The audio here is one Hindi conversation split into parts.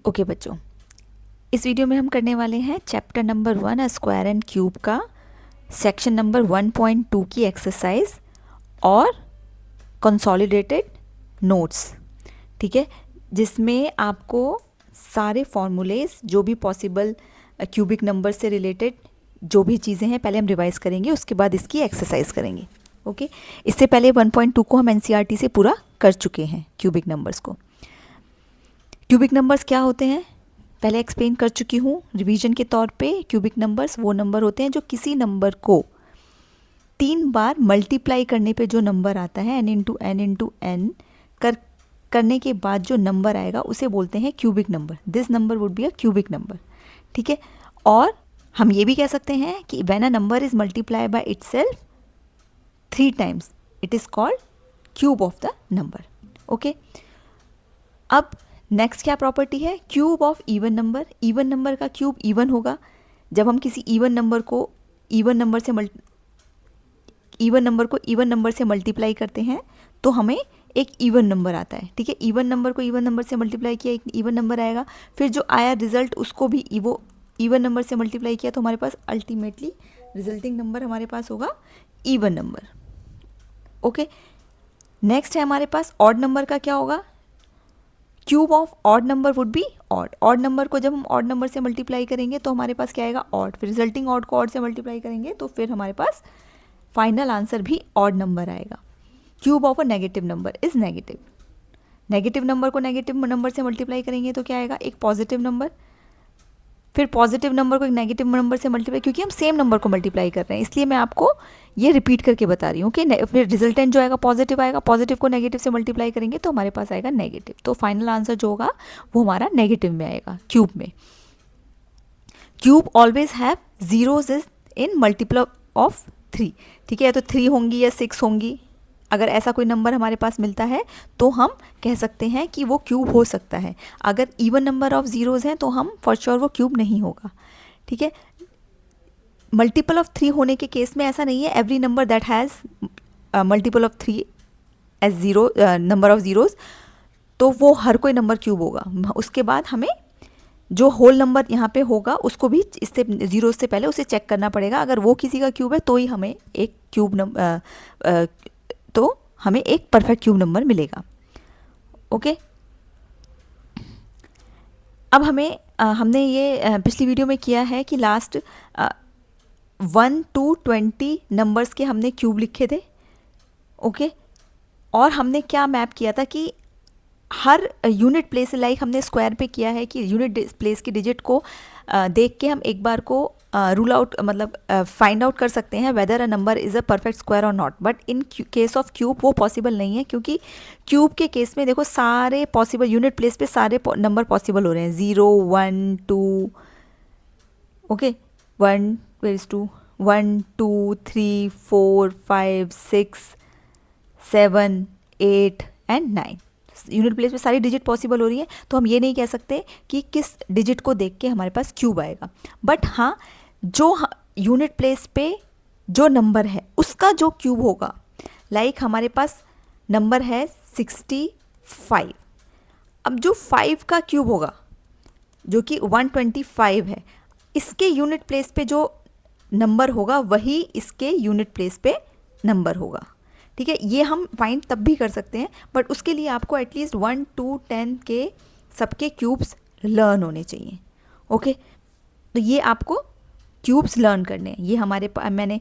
ओके बच्चों, इस वीडियो में हम करने वाले हैं chapter number 1 square and cube का सेक्शन नंबर 1.2 की एक्सरसाइज और कंसोलिडेटेड नोट्स। ठीक है, जिसमें आपको सारे फॉर्मूलेज जो भी पॉसिबल क्यूबिक नंबर से रिलेटेड जो भी चीज़ें हैं पहले हम रिवाइज करेंगे, उसके बाद इसकी एक्सरसाइज करेंगे। ओके, इससे पहले 1.2 को हम एनसीईआरटी से पूरा कर चुके हैं क्यूबिक नंबर्स को। क्यूबिक नंबर्स क्या होते हैं पहले एक्सप्लेन कर चुकी हूँ रिवीजन के तौर पे। क्यूबिक नंबर्स वो नंबर होते हैं जो किसी नंबर को 3 बार मल्टीप्लाई करने पे जो नंबर आता है n करने के बाद जो नंबर आएगा उसे बोलते हैं cubic number. This number would be a cubic number. ठीक है, और हम ये भी कह सकते हैं कि when a number is multiply by itself 3 times it is called cube of the number. Okay, अब नेक्स्ट क्या प्रॉपर्टी है, cube of even number. Even number का क्यूब इवन होगा। जब हम किसी इवन नंबर को इवन नंबर से मल्टीप्लाई करते हैं तो हमें एक इवन नंबर आता है। ठीक है, इवन नंबर को इवन नंबर से मल्टीप्लाई किया, एक इवन नंबर आएगा। फिर जो आया रिजल्ट उसको भी वो इवन नंबर से मल्टीप्लाई किया तो हमारे पास अल्टीमेटली रिजल्टिंग नंबर हमारे पास होगा इवन नंबर। ओके, नेक्स्ट है हमारे पास ऑड नंबर का क्या होगा, cube of odd number would be odd. Odd number को जब हम ऑड नंबर से मल्टीप्लाई करेंगे तो हमारे पास क्या आएगा ऑड, फिर रिजल्टिंग ऑड को ऑड से मल्टीप्लाई करेंगे तो फिर हमारे पास फाइनल आंसर भी ऑड नंबर आएगा। Cube of a negative number is negative. Negative number को नेगेटिव नंबर से मल्टीप्लाई करेंगे तो क्या आएगा एक पॉजिटिव नंबर, फिर पॉजिटिव नंबर को एक नेगेटिव नंबर से मल्टीप्लाई, क्योंकि हम सेम नंबर को मल्टीप्लाई कर रहे हैं इसलिए मैं आपको ये रिपीट करके बता रही हूँ कि फिर रिजल्टेंट जो आएगा पॉजिटिव आएगा, पॉजिटिव को नेगेटिव से मल्टीप्लाई करेंगे तो हमारे पास आएगा नेगेटिव। तो फाइनल आंसर जो होगा वो हमारा नेगेटिव में आएगा क्यूब में। Cube always have zeros is in multiple of 3। ठीक है, या तो 3 होंगी या 6 होंगी। अगर ऐसा कोई नंबर हमारे पास मिलता है तो हम कह सकते हैं कि वो क्यूब हो सकता है। अगर इवन नंबर ऑफ जीरोज़ हैं तो हम फॉर श्योर वो क्यूब नहीं होगा। ठीक है, मल्टीपल ऑफ 3 होने के केस में ऐसा नहीं है every number that has multiple of 3 as zero number of zeros तो वो हर कोई नंबर क्यूब होगा। उसके बाद हमें जो होल नंबर यहाँ पे होगा उसको भी इससे जीरो से पहले उसे चेक करना पड़ेगा। अगर वो किसी का क्यूब है तो ही हमें एक क्यूब नंबर तो हमें एक परफेक्ट क्यूब नंबर मिलेगा। ओके, अब हमने ये पिछली वीडियो में किया है कि लास्ट 1 to 20 नंबर्स के हमने क्यूब लिखे थे। ओके, और हमने क्या मैप किया था कि हर यूनिट प्लेस लाइक हमने स्क्वायर पे किया है कि यूनिट प्लेस की डिजिट को देख के हम एक बार को रूल आउट मतलब फाइंड आउट कर सकते हैं whether a number is a perfect square और not. But in case of cube वो पॉसिबल नहीं है, क्योंकि क्यूब के केस में देखो सारे पॉसिबल यूनिट प्लेस पे सारे नंबर पॉसिबल हो रहे हैं, 0 1 2। Okay, 1 where is 2 1 2 3 4 5 6 7 8 and 9 unit place पे सारी डिजिट पॉसिबल हो रही है। तो हम ये नहीं कह सकते कि किस डिजिट को देख के हमारे पास क्यूब आएगा। बट हाँ, जो यूनिट प्लेस पे जो नंबर है उसका जो क्यूब होगा, लाइक हमारे पास नंबर है 65। अब जो 5 का क्यूब होगा जो कि 125 है, इसके यूनिट प्लेस पे जो नंबर होगा वही इसके यूनिट प्लेस पे नंबर होगा। ठीक है, ये हम फाइंड तब भी कर सकते हैं, बट उसके लिए आपको एटलीस्ट 1 to 10 के सबके क्यूब्स लर्न होने चाहिए। ओके, तो ये आपको क्यूब्स लर्न करने हैं। ये मैंने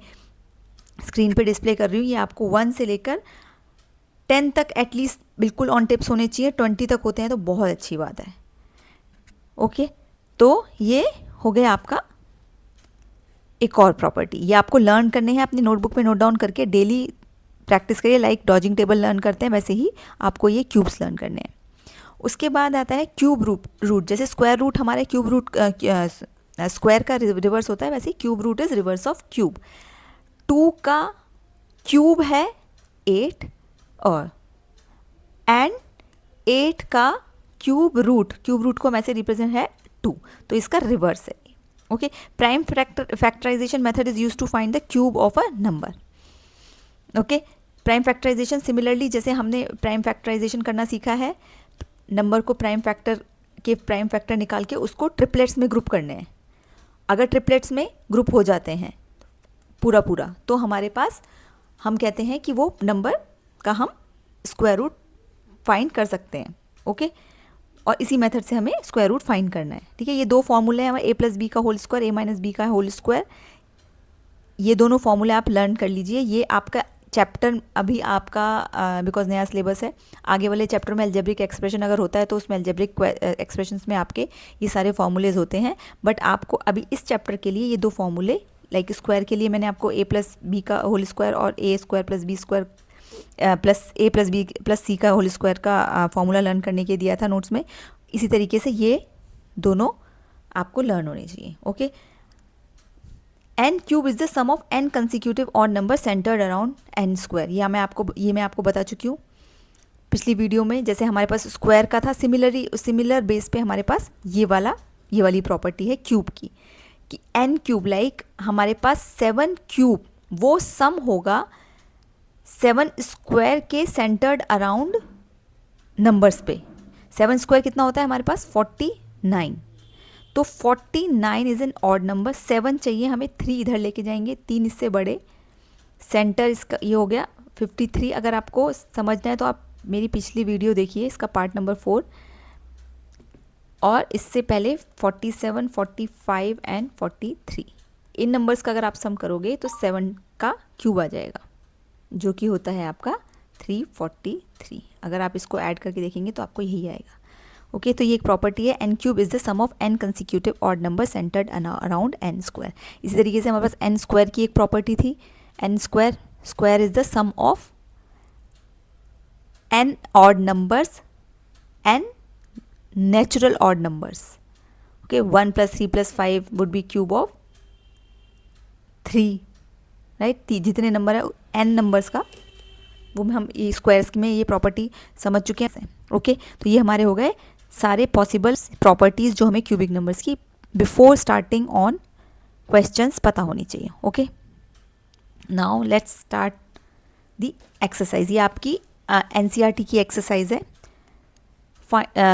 स्क्रीन पे डिस्प्ले कर रही हूँ। ये आपको 1 से लेकर 10 तक एटलीस्ट बिल्कुल ऑन टिप्स होने चाहिए। 20 तक होते हैं तो बहुत अच्छी बात है। ओके, तो ये हो गया आपका एक और प्रॉपर्टी। ये आपको लर्न करने हैं, अपनी नोटबुक में नोट डाउन करके डेली प्रैक्टिस करिए। लाइक डॉजिंग टेबल लर्न करते हैं वैसे ही आपको ये क्यूब्स लर्न करने हैं। उसके बाद आता है क्यूब रूट। जैसे स्क्वायर रूट हमारे क्यूब रूट स्क्वायर का रिवर्स होता है, वैसे ही cube root is reverse of cube. 2 का क्यूब है 8 और एंड 8 का क्यूब रूट को हम ऐसे रिप्रेजेंट है 2, तो इसका रिवर्स है। Okay, prime factorization method is use to find the cube of a number. Okay, prime factorization similarly जैसे हमने प्राइम फैक्टराइजेशन करना सीखा है, नंबर को प्राइम फैक्टर के प्राइम फैक्टर निकाल के उसको ट्रिपलेट्स में ग्रुप करने हैं। अगर ट्रिपलेट्स में ग्रुप हो जाते हैं पूरा पूरा, तो हमारे पास हम कहते हैं कि वो नंबर का हम स्क्वायर रूट फाइंड कर सकते हैं। ओके, और इसी मेथड से हमें स्क्वायर रूट फाइंड करना है। ठीक है, ये दो फॉर्मूले हैं हमारे, ए प्लस बी का होल स्क्वायर, ए माइनस बी का होल स्क्वायर। ये दोनों फॉर्मूले आप लर्न कर लीजिए। ये आपका चैप्टर अभी आपका बिकॉज नया सिलेबस है, आगे वाले चैप्टर में अलजेब्रिक एक्सप्रेशन अगर होता है तो उसमें अलजेब्रिक एक्सप्रेशंस में आपके ये सारे फॉर्मूलेज होते हैं। बट आपको अभी इस चैप्टर के लिए ये दो फॉर्मूले, लाइक स्क्वायर के लिए मैंने आपको ए प्लस बी का होल स्क्वायर और A square plus B square plus A plus B plus C का होल स्क्वायर का फॉर्मूला लर्न करने के दिया था नोट्स में। इसी तरीके से ये दोनों आपको लर्न होने चाहिए। Okay, n cube is the sum of n consecutive odd number centered around n square. ये मैं आपको बता चुकी हूँ पिछली वीडियो में। जैसे हमारे पास स्क्वायर का था, सिमिलर बेस पे हमारे पास ये वाली प्रॉपर्टी है क्यूब की, कि n क्यूब लाइक हमारे पास 7 क्यूब वो सम होगा 7 स्क्वायर के सेंटर्ड अराउंड नंबर्स पे। 7 स्क्वायर कितना होता है हमारे पास 49, तो 49 इज़ एन ऑड नंबर। 7 चाहिए हमें, 3 इधर लेके जाएंगे, 3 इससे बड़े, सेंटर इसका ये हो गया 53। अगर आपको समझना है तो आप मेरी पिछली वीडियो देखिए, इसका पार्ट नंबर 4, और इससे पहले 47, 45 एंड 43। इन नंबर्स का अगर आप सम करोगे तो 7 का क्यूब आ जाएगा, जो कि होता है आपका 343। अगर आप इसको ऐड करके देखेंगे तो आपको यही आएगा। ओके, तो ये एक प्रॉपर्टी है, n cube is the sum of n consecutive odd number centered around n square. इसी तरीके से हमारे पास n स्क्वायर की एक प्रॉपर्टी थी, n square is the sum of n odd numbers n natural odd numbers. Okay, 1 + 3 + 5 would be cube of 3, right. जितने नंबर है n नंबर्स का, वो हम ये स्क्वायर्स में ये प्रॉपर्टी समझ चुके हैं। ओके, तो ये हमारे हो गए सारे पॉसिबल प्रॉपर्टीज़ जो हमें क्यूबिक नंबर्स की बिफोर स्टार्टिंग ऑन क्वेश्चंस पता होनी चाहिए। Okay, now let's start the exercise. ये आपकी एनसीईआरटी की एक्सरसाइज है।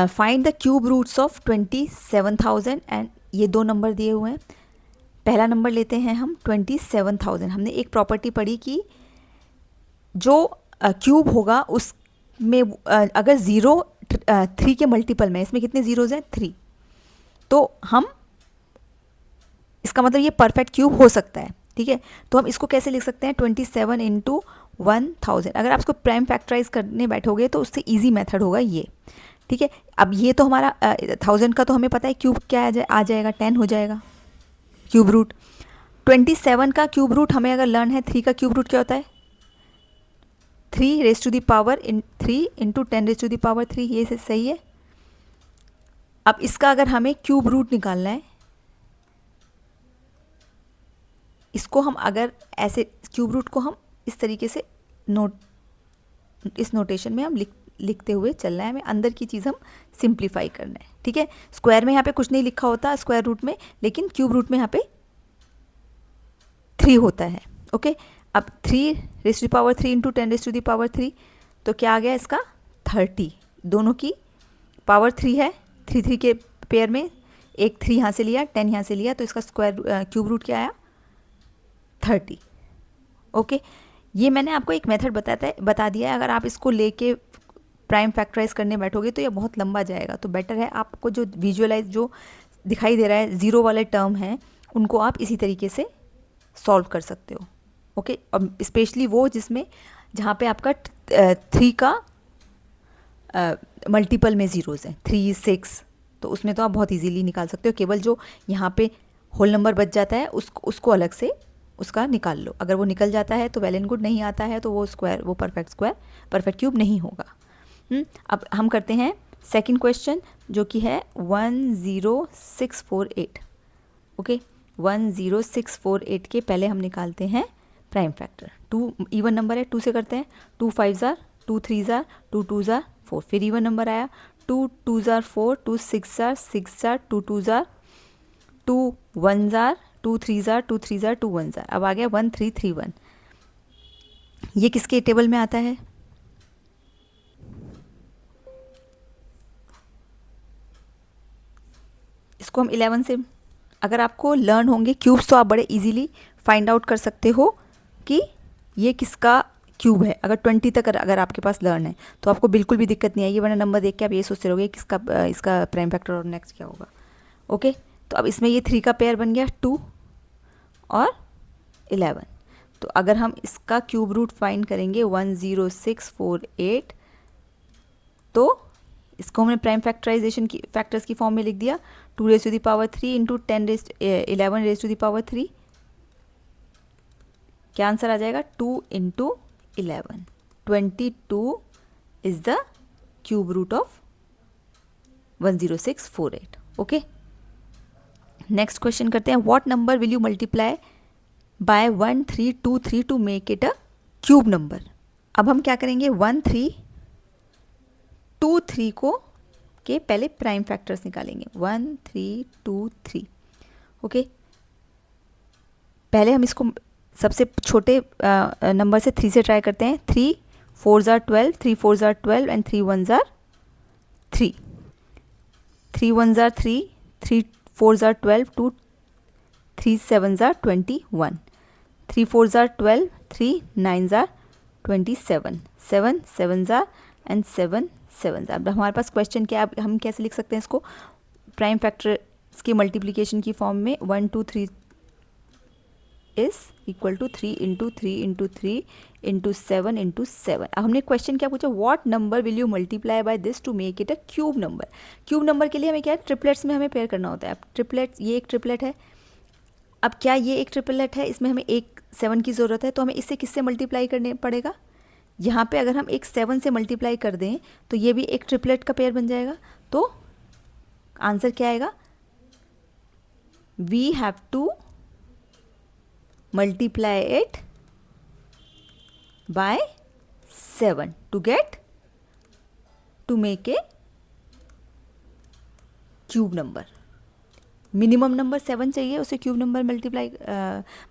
Find the cube roots of 27,000 and ये दो नंबर दिए हुए हैं। पहला नंबर लेते हैं हम 27,000। हमने एक प्रॉपर्टी पढ़ी कि जो क्यूब होगा उसमें अगर 0 3 के मल्टीपल में, इसमें कितने जीरोज़ हैं 3, तो हम इसका मतलब ये परफेक्ट क्यूब हो सकता है। ठीक है, तो हम इसको कैसे लिख सकते हैं 27 × 1000। अगर आप इसको प्राइम फैक्टराइज करने बैठोगे तो उससे इजी मेथड होगा ये। ठीक है, अब ये तो हमारा 1000 का तो हमें पता है क्यूब क्या आ जाएगा 10 हो जाएगा क्यूब रूट। 27 का क्यूब रूट हमें अगर लर्न है, 3 का क्यूब रूट क्या होता है 3 raised to the power 3 × 10 raised to the power 3। ये सही है। अब इसका अगर हमें क्यूब रूट निकालना है, इसको हम अगर ऐसे क्यूब रूट को हम इस तरीके से इस नोटेशन में हम लिखते हुए चलना है, हमें अंदर की चीज़ हम सिंप्लीफाई करना है। ठीक है, स्क्वायर में यहाँ पे कुछ नहीं लिखा होता स्क्वायर रूट में, लेकिन क्यूब रूट में यहाँ पे 3 होता है। ओके, अब 3 raised to the power 3 × 10 raised to the power 3, तो क्या आ गया इसका 30। दोनों की पावर 3 है, 3 के पेयर में एक 3 यहाँ से लिया, 10 यहाँ से लिया, तो इसका स्क्वायर क्यूब रूट क्या आया 30। ओके, ये मैंने आपको एक मेथड बता दिया है। अगर आप इसको लेके प्राइम फैक्टराइज करने बैठोगे तो ये बहुत लंबा जाएगा, तो बेटर है आपको जो जो दिखाई दे रहा है 0 वाले टर्म हैं उनको आप इसी तरीके से सॉल्व कर सकते हो। ओके, और स्पेशली वो जहाँ पे आपका 3 का मल्टीपल में ज़ीरोज़ हैं 3, 6, तो उसमें तो आप बहुत इजीली निकाल सकते हो। केवल जो यहाँ पे होल नंबर बच जाता है उसको अलग से उसका निकाल लो। अगर वो निकल जाता है तो वेल एंड गुड, नहीं आता है तो वो परफेक्ट क्यूब नहीं होगा। अब हम करते हैं सेकंड क्वेश्चन, जो कि है 10648। ओके, 10648 के पहले हम निकालते हैं प्राइम फैक्टर। 2 इवन नंबर है, 2 से करते हैं। 2 5 जार, 2 3 जार, 2 2 जार 4, फिर इवन नंबर आया 2 2 jar 4, 2 6 jar 6 jar, 2 2 jar, 2 1 jar, 2 3 jar, 2 3 jar, 2 1 jar. अब आ गया 1331। ये किसके टेबल में आता है इसको हम 11 से, अगर आपको लर्न होंगे क्यूब्स तो आप बड़े इजीली फाइंड आउट कर सकते हो कि ये किसका क्यूब है। अगर 20 तक अगर आपके पास लर्न है तो आपको बिल्कुल भी दिक्कत नहीं आएगी, वरना नंबर देख के आप ये सोचते रहोगे किसका इसका प्राइम फैक्टर और नेक्स्ट क्या होगा। ओके, तो अब इसमें ये 3 का पेयर बन गया 2 और 11। तो अगर हम इसका क्यूब रूट फाइंड करेंगे 10648, तो इसको हमने प्राइम फैक्टराइजेशन की फैक्टर्स की फॉर्म में लिख दिया 2 raise to the power 3 into 11 raise to the power 3। क्या आंसर आ जाएगा 2 into 11, 22 is the cube root of 10648। Okay, next question करते हैं। What number will you multiply by 1323 to make it a cube number. अब हम क्या करेंगे 1323 को के पहले प्राइम फैक्टर्स निकालेंगे 1323। ओके, पहले हम इसको सबसे छोटे नंबर से 3 से ट्राई करते हैं। 3 4s are 12, 3 4s are 12 and 3 1s are 3। 3 1s are 3, 3 4s are 12, 2 3 7s are 21, 3 4s are 12, 3 9s are 27, 7 7s are and 7 7s। अब हमारे पास क्वेश्चन क्या है, हम कैसे लिख सकते हैं इसको प्राइम फैक्टर्स की मल्टीप्लिकेशन की फॉर्म में 1 2 3 is equal to 3 into 3 into 3 into 7 into 7। अब हमने क्वेश्चन क्या पूछा, what number will you multiply by this to make it a cube number. Cube number के लिए हमें क्या है, ट्रिपलेट्स में हमें पेयर करना होता है। अब ट्रिपलेट्स, ये एक ट्रिपलेट है। अब क्या ये एक ट्रिपलेट है, इसमें हमें एक 7 की ज़रूरत है, तो हमें इससे किससे मल्टीप्लाई करने पड़ेगा। यहाँ पे अगर हम एक 7 से मल्टीप्लाई कर दें तो ये भी एक ट्रिपलेट का पेयर बन जाएगा। तो आंसर क्या आएगा, we have to multiply it by 7 to make a cube number. Minimum number 7 चाहिए उसे क्यूब नंबर मल्टीप्लाई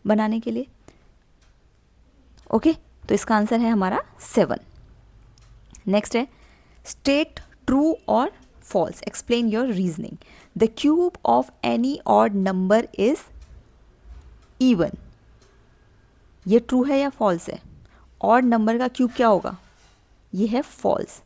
बनाने के लिए। ओके, तो इसका आंसर है हमारा 7। नेक्स्ट है स्टेट ट्रू और false, explain your reasoning. The cube of any odd number is even. ये ट्रू है या फॉल्स है। ऑड नंबर का क्यूब क्या होगा, ये है फॉल्स,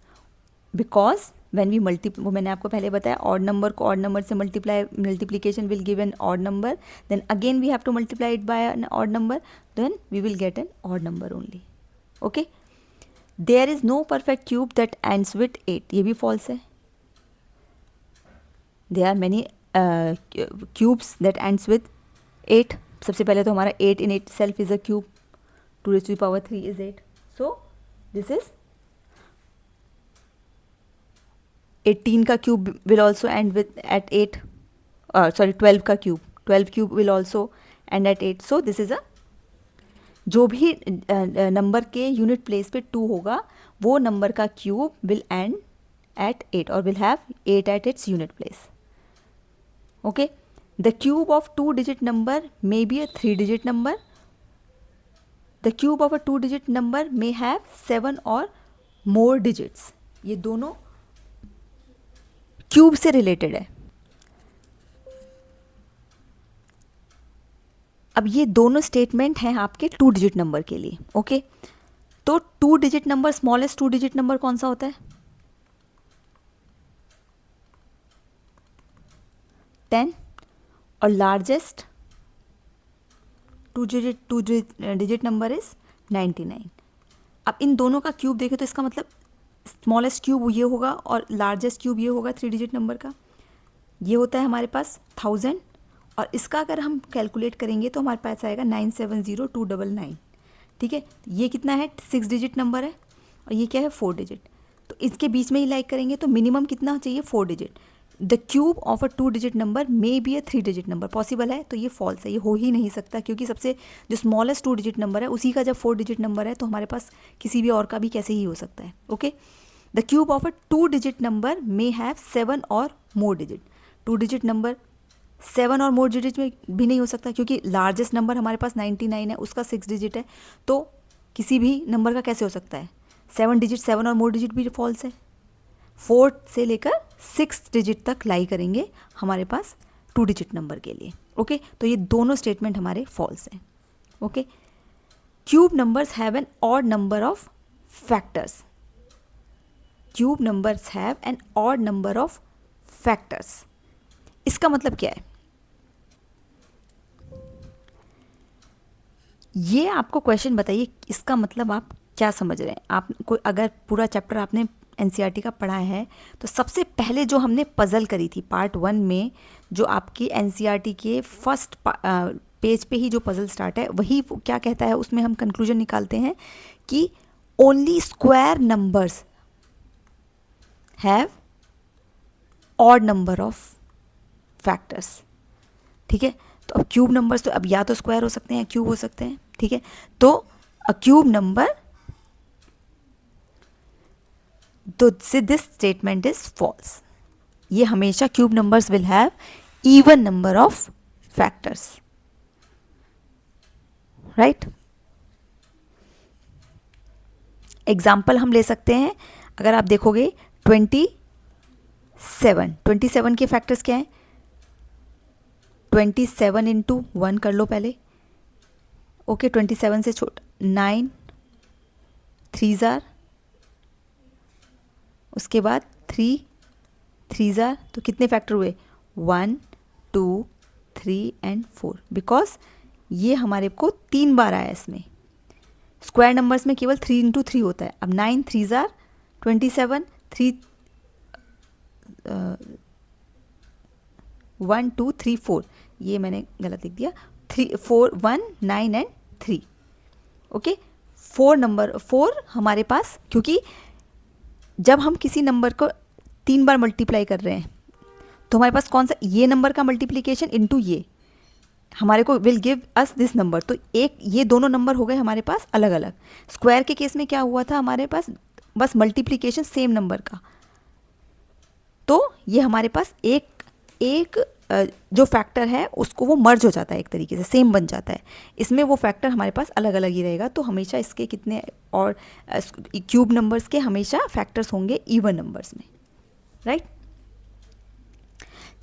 बिकॉज व्हेन वी वो मैंने आपको पहले बताया ऑड नंबर को ऑड नंबर से multiplication will give an odd number, then again we have to multiply it by an odd number, then we will get an odd number only. Okay, there is no perfect cube that ends with 8, ये भी फॉल्स है। There are many cubes that ends with 8। सबसे पहले तो हमारा 8 in itself is a cube, 2 raised to the power 3 is 8. So this is 18 का cube will also end with at 8. 12 का cube, 12 cube will also end at 8. So this is a, जो भी नंबर के यूनिट प्लेस पे 2 होगा वो नंबर का क्यूब will end at 8 और will have 8 at its unit place. Okay. The cube of 2-digit number may be a 3-digit number. The cube of a 2-digit number may have 7 or more digits. ये दोनों क्यूब से रिलेटेड है। अब ये दोनों स्टेटमेंट हैं आपके 2-digit नंबर के लिए। ओके, तो 2-digit number, smallest 2-digit number कौन सा होता है, 10, और लार्जेस्ट 2-digit नंबर इज 99। अब इन दोनों का क्यूब देखें तो इसका मतलब स्मॉलेस्ट क्यूब ये होगा और लार्जेस्ट क्यूब ये होगा 3-digit नंबर का, ये होता है हमारे पास 1000, और इसका अगर हम कैलकुलेट करेंगे तो हमारे पास आएगा 970299। ठीक है, ये कितना है, 6-digit नंबर है और ये क्या है 4-digit, तो इसके बीच में ही लाइक करेंगे तो मिनिमम कितना चाहिए 4-digit। The cube of a 2-digit number may be a 3-digit number, possible है, तो ये फॉल्स है, ये हो ही नहीं सकता, क्योंकि सबसे जो स्मॉलेस्ट 2-digit नंबर है उसी का जब 4-digit नंबर है तो हमारे पास किसी भी और का भी कैसे ही हो सकता है। Okay, the cube of a 2-digit number may have 7 और मोर डिजिट। 2-digit नंबर 7 और मोर डिजिट में भी नहीं हो सकता, क्योंकि लार्जेस्ट नंबर हमारे पास 99 है, उसका 6-digit है, तो किसी भी नंबर का कैसे हो सकता है 7-digit, 7 और मोर डिजिट भी फॉल्स है। 4 से लेकर 6 digit तक लाई करेंगे हमारे पास 2 डिजिट नंबर के लिए। ओके, तो ये दोनों स्टेटमेंट हमारे फॉल्स हैं। Okay, cube numbers have an odd number of factors. Cube numbers have an odd number of factors. इसका मतलब क्या है? ये आपको क्वेश्चन बताइए, इसका मतलब आप क्या समझ रहे हैं? आप कोई अगर पूरा चैप्टर आपने एनसीईआरटी का पढ़ा है तो सबसे पहले जो हमने पजल करी थी पार्ट 1 में, जो आपकी एनसीईआरटी के फर्स्ट पेज पे ही जो पजल स्टार्ट है, वही वो क्या कहता है, उसमें हम कंक्लूजन निकालते हैं कि only square numbers have odd number of factors. ठीक है, तो अब क्यूब नंबर्स तो अब या तो स्क्वायर हो सकते हैं, क्यूब हो सकते हैं। ठीक है, तो अ क्यूब नंबर, तो दिस स्टेटमेंट इज फॉल्स। ये हमेशा cube numbers will have even number of factors, right. Example हम ले सकते हैं, अगर आप देखोगे 27 के फैक्टर्स क्या हैं? 27 इंटू 1 कर लो पहले। ओके, 27 से छोटा 9 3 जार, उसके बाद 3 3 जार, तो कितने फैक्टर हुए? 1 2 3 एंड 4, बिकॉज ये हमारे को 3 बार आया इसमें। स्क्वायर नंबर्स में केवल 3 इंटू 3 होता है। अब 9 3 जार 27, 3 1 2 3 4, ये मैंने गलत लिख दिया, 3 4 1 9 एंड 3। ओके, 4 हमारे पास, क्योंकि जब हम किसी नंबर को 3 बार मल्टीप्लाई कर रहे हैं तो हमारे पास कौन सा, ये नंबर का मल्टीप्लिकेशन इनटू ये हमारे को will give us this number. तो एक ये दोनों नंबर हो गए हमारे पास अलग अलग। स्क्वायर के केस में क्या हुआ था, हमारे पास बस मल्टीप्लिकेशन सेम नंबर का, तो ये हमारे पास एक जो फैक्टर है उसको वो मर्ज हो जाता है, एक तरीके से सेम बन जाता है। इसमें वो फैक्टर हमारे पास अलग अलग ही रहेगा। तो हमेशा इसके कितने और क्यूब नंबर्स के हमेशा फैक्टर्स होंगे इवन नंबर्स में, राइट।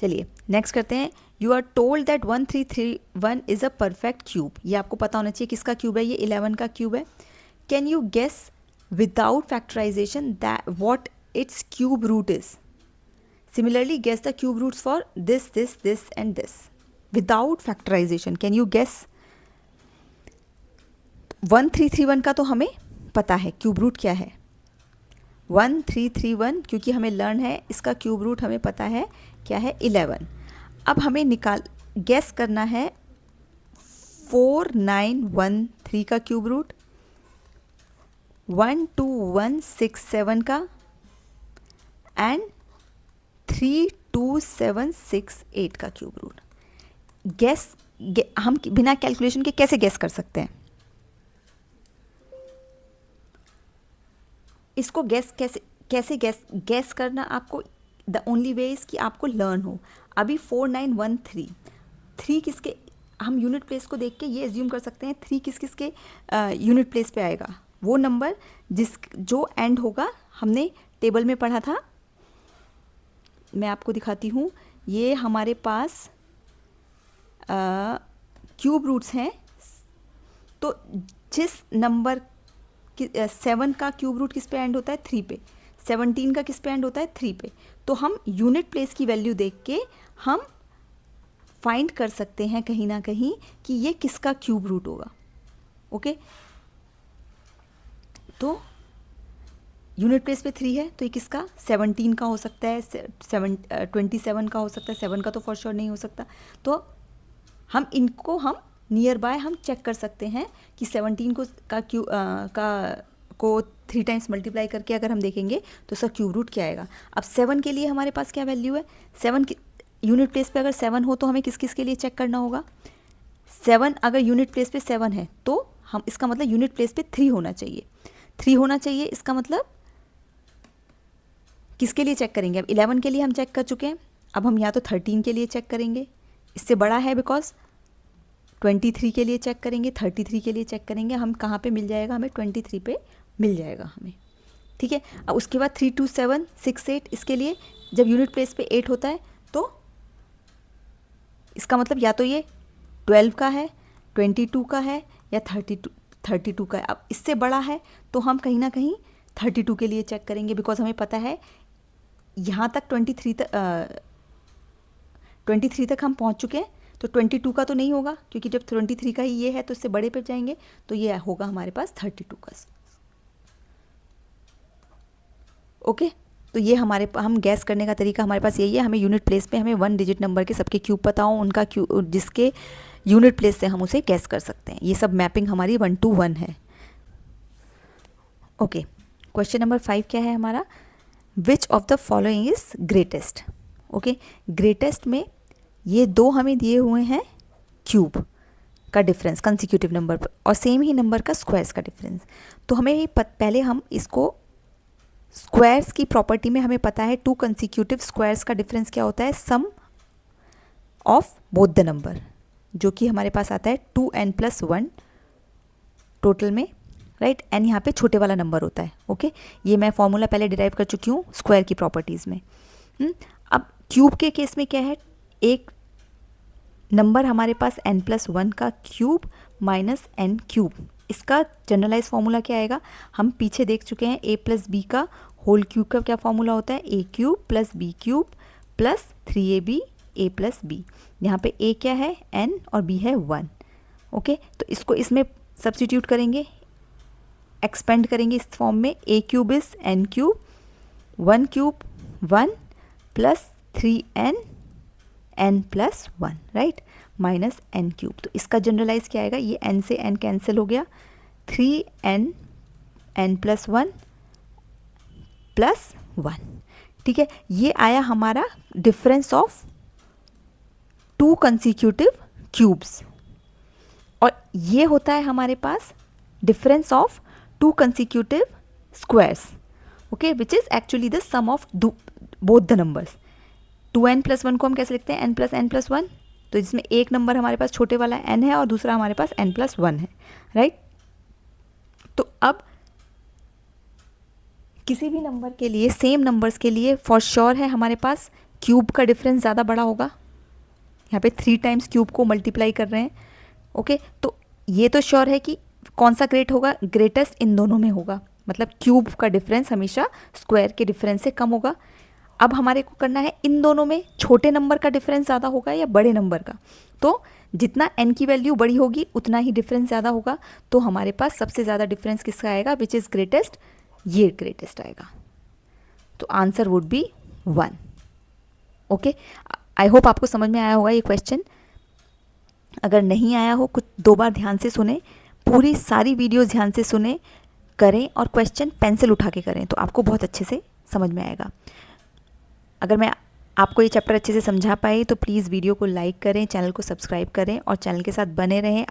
चलिए नेक्स्ट करते हैं। You are told that 1331 is a perfect cube. ये आपको पता होना चाहिए किसका क्यूब है, ये 11 का क्यूब है। Can you guess without factorization that what its cube root is? Similarly, guess the cube roots for this, this, this and this. Without factorization, can you guess? 1331 का तो हमें पता है क्यूब रूट क्या है। 1331 क्योंकि हमें लर्न है, इसका क्यूब रूट हमें पता है क्या है, 11। अब हमें गेस करना है 4913 का क्यूब रूट, 12167 का एंड 32768 का क्यूब रूट। हम बिना कैलकुलेशन के कैसे गेस कर सकते हैं? इसको कैसे गेस करना, आपको द ओनली वे इज कि आपको लर्न हो। अभी 4913 3 किसके, हम यूनिट प्लेस को देख के ये एज्यूम कर सकते हैं 3 किसके यूनिट प्लेस पे आएगा, वो नंबर जो एंड होगा। हमने टेबल में पढ़ा था, मैं आपको दिखाती हूँ। ये हमारे पास क्यूब रूट्स हैं, तो जिस नंबर 7 का क्यूब रूट किस पे एंड होता है, 3 पे। 17 का किस पे एंड होता है, 3 पे। तो हम यूनिट प्लेस की वैल्यू देख के हम फाइंड कर सकते हैं कहीं ना कहीं कि ये किसका क्यूब रूट होगा। ओके, तो यूनिट प्लेस पे 3 है, तो ये किसका, 17 का हो सकता है, 27 का हो सकता है, 7 का तो फॉर श्योर नहीं हो सकता। तो हम इनको हम नियर बाय हम चेक कर सकते हैं कि 17 को 3 टाइम्स मल्टीप्लाई करके अगर हम देखेंगे तो उसका क्यूब रूट क्या आएगा। अब 7 के लिए हमारे पास क्या वैल्यू है, 7 की यूनिट प्लेस पे अगर 7 हो तो हमें किस किस के लिए चेक करना होगा। 7 अगर यूनिट प्लेस पे 7 है तो हम, इसका मतलब यूनिट प्लेस पे 3 होना चाहिए। 3 होना चाहिए, इसका मतलब किसके लिए चेक करेंगे? अब 11 के लिए हम चेक कर चुके हैं, अब हम या तो 13 के लिए चेक करेंगे, इससे बड़ा है बिकॉज 23 के लिए चेक करेंगे, 33 के लिए चेक करेंगे। हम कहाँ पे मिल जाएगा, हमें 23 पे मिल जाएगा हमें, ठीक है। अब उसके बाद 32768, इसके लिए जब यूनिट प्लेस पे 8 होता है तो इसका मतलब या तो ये 12 का है, 22 का है, या 32 का है। अब इससे बड़ा है तो हम कहीं ना कहीं 32 के लिए चेक करेंगे, बिकॉज हमें पता है यहाँ तक 23 तक हम पहुँच चुके हैं, तो 22 का तो नहीं होगा, क्योंकि जब 23 का ही ये है तो इससे बड़े पे जाएंगे, तो ये होगा हमारे पास 32 का। ओके, तो ये हम गैस करने का तरीका हमारे पास यही है। हमें यूनिट प्लेस पे हमें 1 डिजिट नंबर के सबके क्यूब पता हो, उनका क्यूब जिसके यूनिट प्लेस से हम उसे गैस कर सकते हैं। ये सब मैपिंग हमारी 1 to 1 है। ओके, क्वेश्चन नंबर 5 क्या है हमारा? Which of the following is greatest? Okay, greatest में ये दो हमें दिए हुए हैं क्यूब का डिफरेंस कंसेक्यूटिव नंबर पर, और सेम ही नंबर का स्क्वायर्स का डिफरेंस। तो हमें पहले हम इसको स्क्वायर्स की प्रॉपर्टी में हमें पता है 2 कंसेक्यूटिव स्क्वायर्स का डिफरेंस क्या होता है? सम ऑफ बोथ द नंबर, जो कि हमारे पास आता है 2n+1 टोटल में, राइट। एन यहाँ पे छोटे वाला नंबर होता है। ओके, ये मैं फॉर्मूला पहले डिराइव कर चुकी हूँ स्क्वायर की प्रॉपर्टीज़ में। अब क्यूब के केस में क्या है? एक नंबर हमारे पास n+1 का क्यूब माइनस n क्यूब, इसका जनरलाइज फार्मूला क्या आएगा? हम पीछे देख चुके हैं a+b का होल क्यूब का क्या फार्मूला होता है? a cube plus b cube plus 3ab a+b। यहाँ पे a क्या है? n, और b है 1। ओके, तो इसको इसमें सब्स्टिट्यूट करेंगे, एक्सपेंड करेंगे इस फॉर्म में। a cube is n cube, 1 cube 1 plus 3n n+1, right, minus n cube. तो इसका जनरलाइज क्या आएगा? ये n से n कैंसिल हो गया, 3n n+1 प्लस 1। ठीक है, ये आया हमारा डिफरेंस ऑफ 2 कंसेक्यूटिव क्यूब्स, और ये होता है हमारे पास difference of 2 consecutive squares. Okay, which is actually the sum of both the numbers. 2n+1 को हम कैसे लिखते हैं? n+n+1, तो जिसमें एक नंबर हमारे पास छोटे वाला n है और दूसरा हमारे पास n+1 है, राइट। तो अब किसी भी नंबर के लिए, सेम नंबर्स के लिए फॉर श्योर है हमारे पास क्यूब का डिफरेंस ज़्यादा बड़ा होगा। यहाँ पे 3 टाइम्स क्यूब को मल्टीप्लाई कर रहे हैं। ओके, तो ये तो श्योर है कि कौन सा ग्रेट होगा? ग्रेटेस्ट इन दोनों में होगा, मतलब क्यूब का डिफरेंस हमेशा स्क्वायर के डिफरेंस से कम होगा। अब हमारे को करना है इन दोनों में छोटे नंबर का डिफरेंस ज़्यादा होगा या बड़े नंबर का। तो जितना n की वैल्यू बड़ी होगी उतना ही डिफरेंस ज़्यादा होगा। तो हमारे पास सबसे ज़्यादा डिफरेंस किसका आएगा? Which is greatest? ये ग्रेटेस्ट आएगा। तो answer would be 1। Okay, I hope आपको समझ में आया होगा ये क्वेश्चन। अगर नहीं आया हो, कुछ 2 बार ध्यान से सुने, पूरी सारी वीडियो ध्यान से सुने, करें, और क्वेश्चन पेंसिल उठा के करें, तो आपको बहुत अच्छे से समझ में आएगा। अगर मैं आपको ये चैप्टर अच्छे से समझा पाई तो प्लीज़ वीडियो को लाइक करें, चैनल को सब्सक्राइब करें और चैनल के साथ बने रहें।